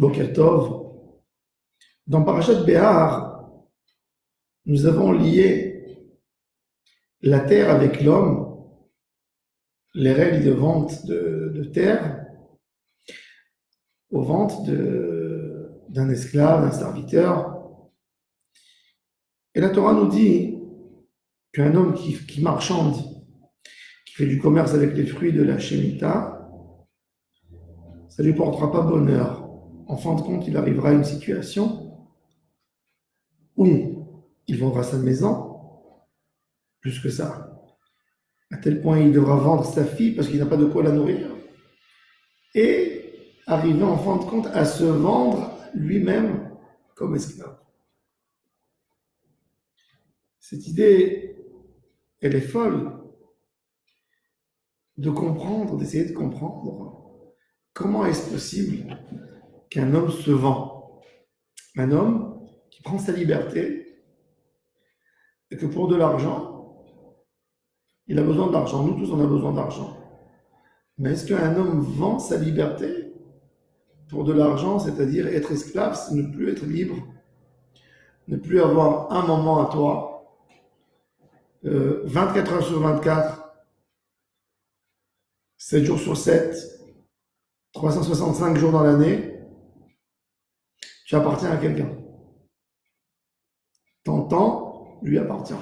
Boker Tov. Dans Parashat Behar, nous avons lié la terre avec l'homme, les règles de vente de terre, aux ventes d'un esclave, d'un serviteur. Et la Torah nous dit qu'un homme qui marchande, qui fait du commerce avec les fruits de la Shemitah, ça ne lui portera pas bonheur. En fin de compte, il arrivera à une situation où il vendra sa maison, plus que ça, à tel point il devra vendre sa fille parce qu'il n'a pas de quoi la nourrir, et arriver en fin de compte à se vendre lui-même comme esclave. Cette idée, elle est folle, de comprendre, d'essayer de comprendre comment est-ce possible qu'un homme se vend, un homme qui prend sa liberté et que pour de l'argent, il a besoin d'argent. Nous tous, on a besoin d'argent. Mais est-ce qu'un homme vend sa liberté pour de l'argent, c'est-à-dire être esclave, c'est ne plus être libre, ne plus avoir un moment à toi, 24 heures sur 24, 7 jours sur 7, 365 jours dans l'année, tu appartiens à quelqu'un. Ton temps lui appartient.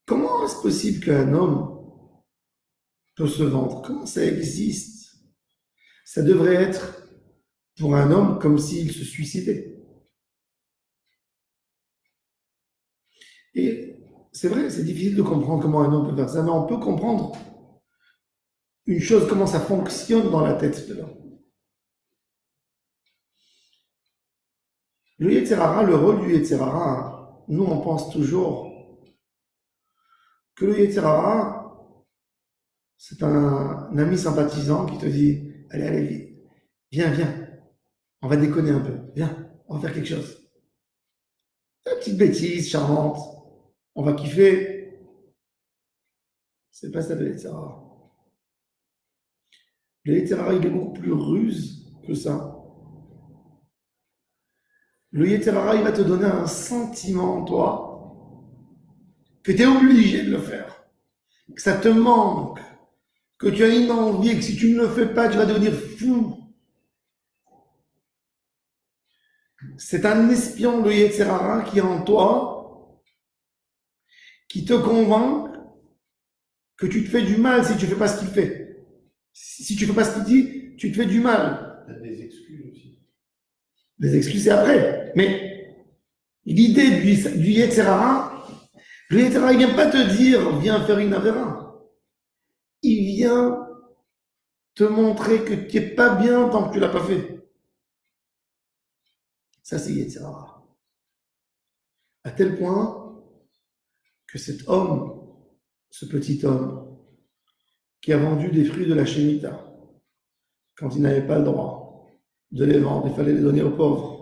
Comment est-ce possible qu'un homme peut se vendre? Comment ça existe? Ça devrait être pour un homme comme s'il se suicidait. Et c'est vrai, c'est difficile de comprendre comment un homme peut faire ça, mais on peut comprendre une chose, comment ça fonctionne dans la tête de l'homme. Le Yetzer Hara, le rôle du Yetzer Hara, nous on pense toujours que le Yetzer Hara, c'est un ami sympathisant qui te dit « Allez, allez, viens, on va déconner un peu, viens, on va faire quelque chose. » Une petite bêtise charmante, on va kiffer. C'est pas ça le Yetzer Hara. Le Yetzer Hara, il est beaucoup plus ruse que ça. Le Yetzer Hara, il va te donner un sentiment, toi, que tu es obligé de le faire, que ça te manque, que tu as une envie et que si tu ne le fais pas, tu vas devenir fou. C'est un espion, le Yetzer Hara, qui est en toi, qui te convainc que tu te fais du mal si tu ne fais pas ce qu'il fait. Si tu ne fais pas ce qu'il dit, tu te fais du mal. Tu as des excuses aussi. Les excuses, c'est après. Mais l'idée du Yetzer Hara, le Yetzer Hara, il ne vient pas te dire, viens faire une avéra. Il vient te montrer que tu n'es pas bien tant que tu ne l'as pas fait. Ça, c'est Yetzer Hara. À tel point que cet homme, ce petit homme, qui a vendu des fruits de la Shemitah, quand il n'avait pas le droit de les vendre, il fallait les donner aux pauvres.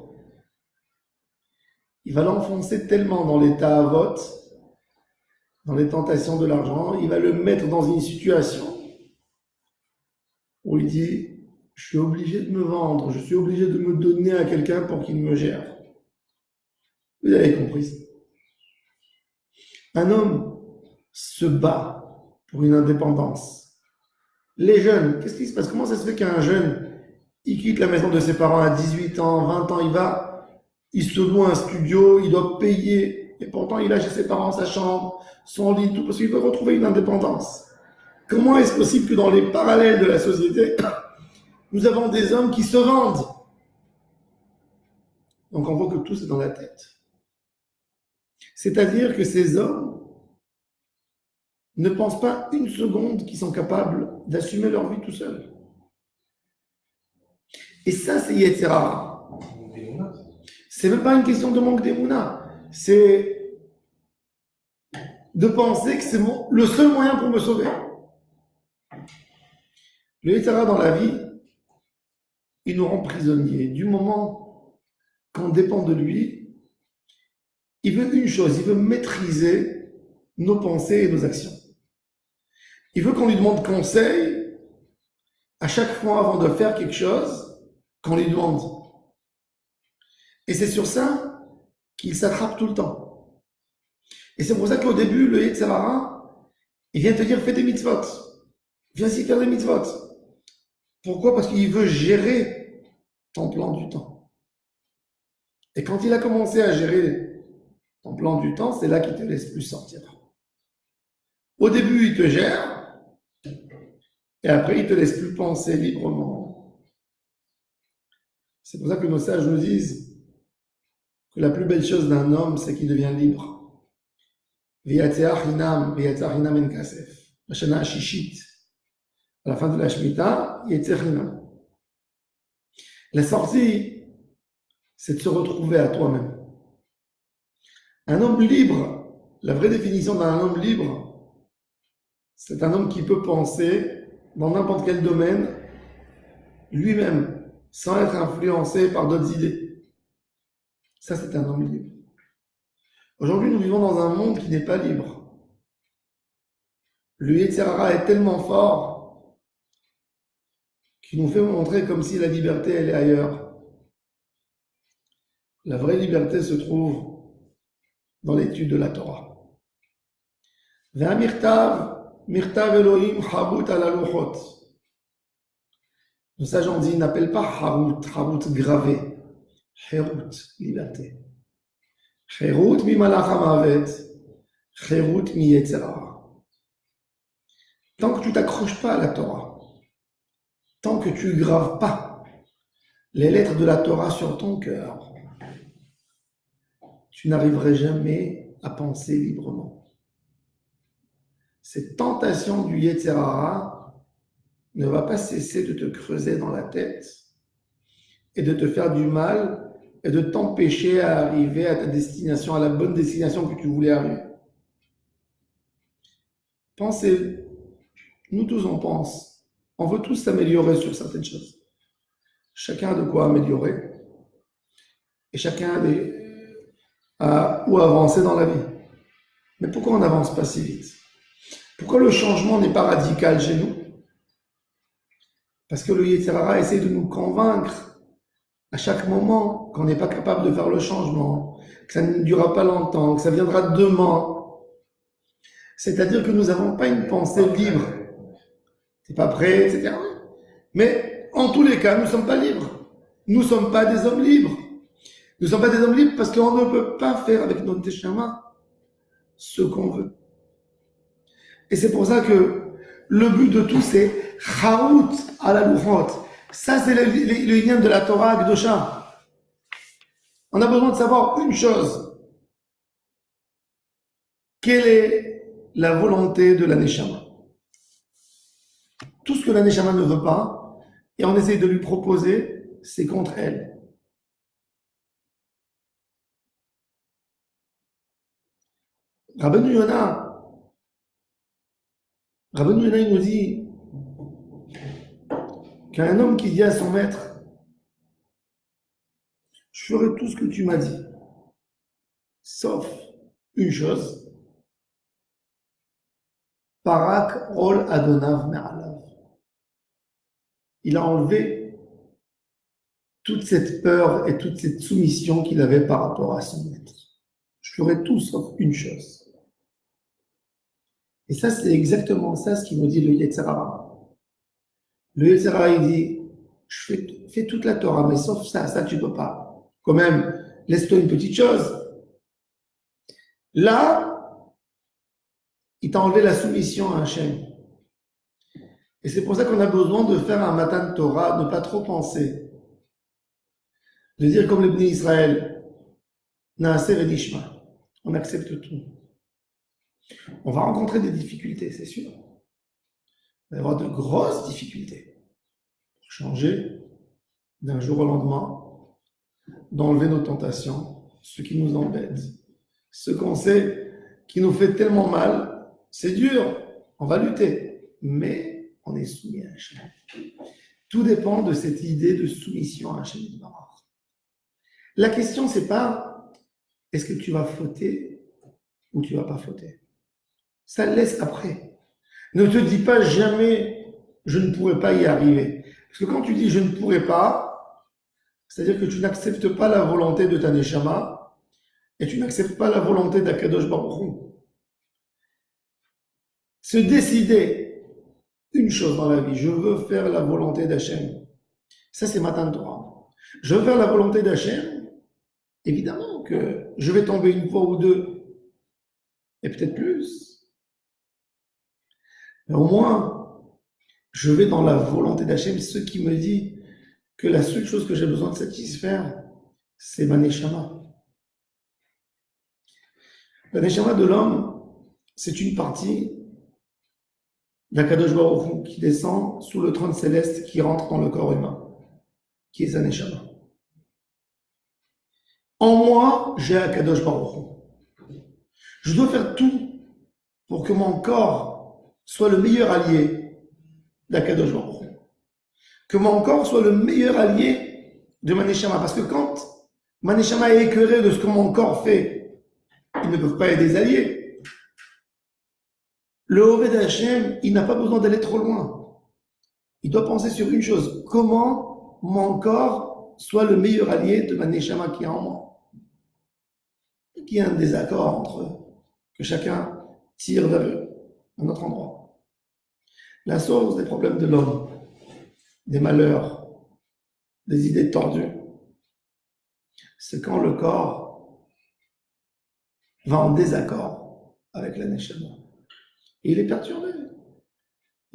Il va l'enfoncer tellement dans les ta'avot, dans les tentations de l'argent, il va le mettre dans une situation où il dit « Je suis obligé de me vendre, je suis obligé de me donner à quelqu'un pour qu'il me gère. » Vous avez compris ça. Un homme se bat pour une indépendance. Les jeunes, qu'est-ce qui se passe? Comment ça se fait qu'un jeune, il quitte la maison de ses parents à 18 ans, 20 ans, il se loue un studio, il doit payer, et pourtant il a chez ses parents sa chambre, son lit, tout, parce qu'il veut retrouver une indépendance. Comment est-ce possible que dans les parallèles de la société, nous avons des hommes qui se vendent? Donc on voit que tout c'est dans la tête. C'est-à-dire que ces hommes ne pensent pas une seconde qu'ils sont capables d'assumer leur vie tout seuls. Et ça, c'est Yetzer Hara. C'est même pas une question de manque d'émouna. C'est de penser que c'est le seul moyen pour me sauver. Le Yetzer Hara dans la vie, il nous rend prisonniers. Du moment qu'on dépend de lui, il veut une chose, il veut maîtriser nos pensées et nos actions. Il veut qu'on lui demande conseil à chaque fois avant de faire quelque chose qu'on lui demande. Et c'est sur ça qu'il s'attrape tout le temps. Et c'est pour ça qu'au début, le Yetzer Hara, il vient te dire fais des mitzvot. Viens ici faire des mitzvot. Pourquoi? Parce qu'il veut gérer ton plan du temps. Et quand il a commencé à gérer ton plan du temps, c'est là qu'il te laisse plus sortir. Au début, il te gère, et après, il te laisse plus penser librement. C'est pour ça que nos sages nous disent que la plus belle chose d'un homme, c'est qu'il devient libre. V'yatzeach hinam en kasef. La shana shishit. À la fin de la Shemitah, yetzer hinam. La sortie, c'est de se retrouver à toi-même. Un homme libre, la vraie définition d'un homme libre, c'est un homme qui peut penser dans n'importe quel domaine lui-même, sans être influencé par d'autres idées. Ça, c'est un homme libre. Aujourd'hui, nous vivons dans un monde qui n'est pas libre. Le Yetzer Hara est tellement fort qu'il nous fait montrer comme si la liberté, elle est ailleurs. La vraie liberté se trouve dans l'étude de la Torah. Mirtav Elohim Harut ala luchot. Nos sages ont dit, n'appelle pas Harut gravé. Herut, liberté. Herut mi malach hamavet. Herut mi Yetzer Hara. Tant que tu t'accroches pas à la Torah, tant que tu graves pas les lettres de la Torah sur ton cœur, tu n'arriverais jamais à penser librement. Cette tentation du Yetzer Hara ne va pas cesser de te creuser dans la tête et de te faire du mal et de t'empêcher à arriver à ta destination, à la bonne destination que tu voulais arriver. Pensez, nous tous on pense, on veut tous s'améliorer sur certaines choses. Chacun a de quoi améliorer et chacun a où avancer dans la vie. Mais pourquoi on n'avance pas si vite? Pourquoi le changement n'est pas radical chez nous? Parce que le Yetzer Hara essaie de nous convaincre à chaque moment qu'on n'est pas capable de faire le changement, que ça ne durera pas longtemps, que ça viendra demain. C'est-à-dire que nous n'avons pas une pensée libre. T'es pas prêt, etc. Mais en tous les cas, nous ne sommes pas libres. Nous ne sommes pas des hommes libres. Nous ne sommes pas des hommes libres parce qu'on ne peut pas faire avec notre Neshama ce qu'on veut. Et c'est pour ça que le but de tout, c'est Harut ala luchot. Ça, c'est le lien de la Torah Kedosha. On a besoin de savoir une chose. Quelle est la volonté de la Neshama? Tout ce que la Neshama ne veut pas, et on essaie de lui proposer, c'est contre elle. Rabbeinu Yonah, il nous dit qu'un homme qui dit à son maître, je ferai tout ce que tu m'as dit, sauf une chose, Parak Ol Adonav Me'alav. Il a enlevé toute cette peur et toute cette soumission qu'il avait par rapport à son maître. Je ferai tout sauf une chose. Et ça, c'est exactement ça ce qu'il nous dit le Yetzer Hara. Le Yetzer Hara, il dit, je fais toute la Torah, mais sauf ça tu peux pas. Quand même, laisse-toi une petite chose. Là, il t'a enlevé la soumission à Hachem. Et c'est pour ça qu'on a besoin de faire un matin de Torah, ne pas trop penser. De dire comme le Bnei Israël, Naaser et Nishma. On accepte tout. On va rencontrer des difficultés, c'est sûr. Il va y avoir de grosses difficultés pour changer d'un jour au lendemain, d'enlever nos tentations, ce qui nous embête, ce qu'on sait qui nous fait tellement mal. C'est dur, on va lutter, mais on est soumis à Hachem. Tout dépend de cette idée de soumission à Hachem. La question, c'est pas est-ce que tu vas fauter ou tu vas pas fauter. Ça le laisse après. Ne te dis pas jamais je ne pourrais pas y arriver. Parce que quand tu dis je ne pourrais pas, c'est-à-dire que tu n'acceptes pas la volonté de ta Neshama et tu n'acceptes pas la volonté d'Akadosh Baruch Hu. Se décider une chose dans la vie, je veux faire la volonté d'Hachem. Ça, c'est Matan Torah. Je veux faire la volonté d'Hachem. Évidemment que je vais tomber une fois ou deux, et peut-être plus. Mais au moins, je vais dans la volonté d'Hachem, ce qui me dit que la seule chose que j'ai besoin de satisfaire, c'est ma Neshama. La Neshama de l'homme, c'est une partie d'Akadosh Baruch Hu qui descend sous le trône céleste qui rentre dans le corps humain, qui est sa Neshama. En moi, j'ai Akadosh Baruch Hu. Je dois faire tout pour que mon corps soit le meilleur allié d'Akadosh Baruch Hu. Que mon corps soit le meilleur allié de ma Neshama. Parce que quand ma Neshama est écœurée de ce que mon corps fait, ils ne peuvent pas être des alliés. Le Horé d'Hachem, il n'a pas besoin d'aller trop loin. Il doit penser sur une chose. Comment mon corps soit le meilleur allié de ma Neshama qui est en moi. Qu'il y ait un désaccord entre eux, que chacun tire vers un autre endroit. La source des problèmes de l'homme, des malheurs, des idées tordues, c'est quand le corps va en désaccord avec la Neshama. Et il est perturbé.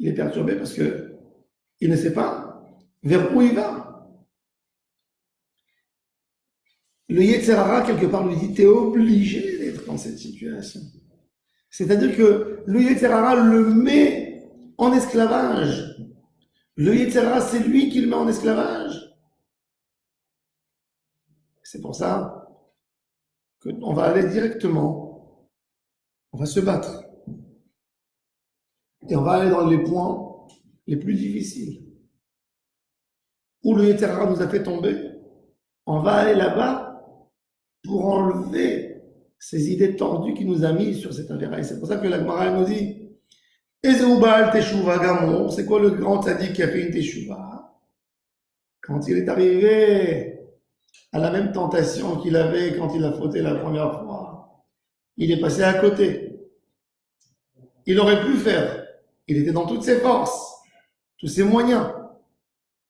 Il est perturbé parce que il ne sait pas vers où il va. Le Yetzer Hara, quelque part, lui dit, t'es obligé d'être dans cette situation. C'est-à-dire que le Yetzer Hara le met en esclavage. Le Yetzer Hara, c'est lui qui le met en esclavage. C'est pour ça qu'on va aller directement, on va se battre. Et on va aller dans les points les plus difficiles. Où le Yetzer Hara nous a fait tomber, on va aller là-bas pour enlever ces idées tordues qui nous a mis sur cette avéra. Et c'est pour ça que la Gemara nous dit Ezeubal Teshuva Gamon, c'est quoi le grand tzaddik qui a fait une Teshuva? Quand il est arrivé à la même tentation qu'il avait quand il a fauté la première fois, il est passé à côté. Il aurait pu faire. Il était dans toutes ses forces, tous ses moyens.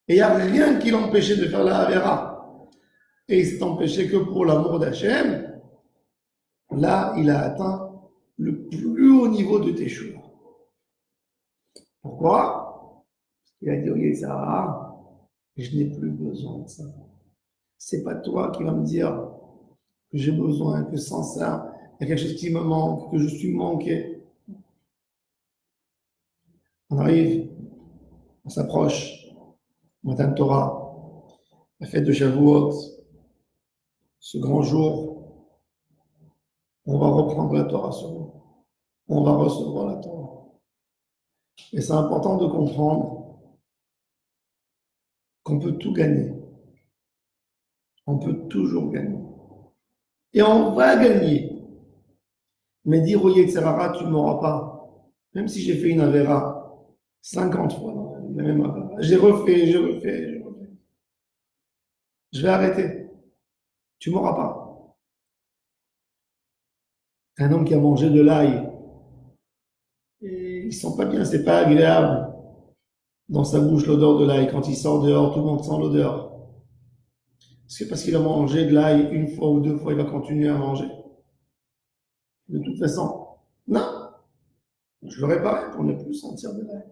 Et il n'y a rien qui l'empêchait de faire la avéra. Et il s'est empêché que pour l'amour d'Hachem, là, il a atteint le plus haut niveau de Teshuva. Pourquoi? Parce qu'il a dit au Yetzer Hara, je n'ai plus besoin de ça. C'est pas toi qui vas me dire que j'ai besoin, que sans ça, il y a quelque chose qui me manque, que je suis manqué. On arrive, on s'approche, Matan Torah, la fête de Shavuot, ce grand jour, on va reprendre la Torah sur nous. On va recevoir la Torah. Et c'est important de comprendre qu'on peut tout gagner. On peut toujours gagner. Et on va gagner. Mais dire au Yetzer Hara, tu ne m'auras pas. Même si j'ai fait une avéra 50 fois dans la même avéra. J'ai refait. Je vais arrêter. Tu ne m'auras pas. Un homme qui a mangé de l'ail, et il ne sent pas bien, c'est pas agréable dans sa bouche l'odeur de l'ail. Quand il sort dehors, tout le monde sent l'odeur. C'est parce qu'il a mangé de l'ail une fois ou deux fois, il va continuer à manger. De toute façon, non. Je le réparais pour ne plus sentir de l'ail.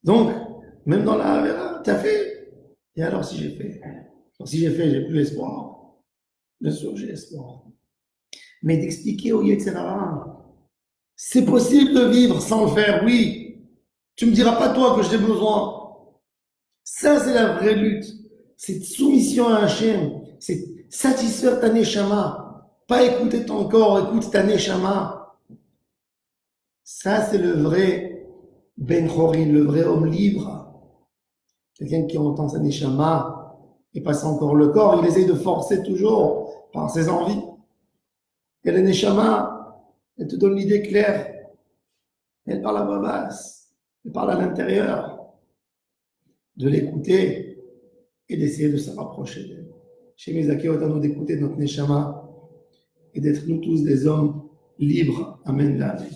Donc, même dans la Havera, t'as fait. Et alors si j'ai fait? Alors si j'ai fait, j'ai plus espoir. Bien sûr, j'ai espoir. Mais d'expliquer au Yetzer Hara, c'est possible de vivre sans le faire, oui. Tu me diras pas toi que j'ai besoin. Ça, c'est la vraie lutte. C'est soumission à Hachem. C'est satisfaire ta Neshama. Pas écouter ton corps, écoute ta Neshama. Ça, c'est le vrai Ben Chorin, le vrai homme libre. Quelqu'un qui entend sa Neshama et passe encore le corps, il essaye de forcer toujours par ses envies. Et la Neshama, elle te donne l'idée claire. Elle parle à voix basse. Il parle à l'intérieur, de l'écouter et d'essayer de se rapprocher d'elle. Chez Mizaki, autant d'écouter notre Neshama et d'être nous tous des hommes libres. Amen. Amen.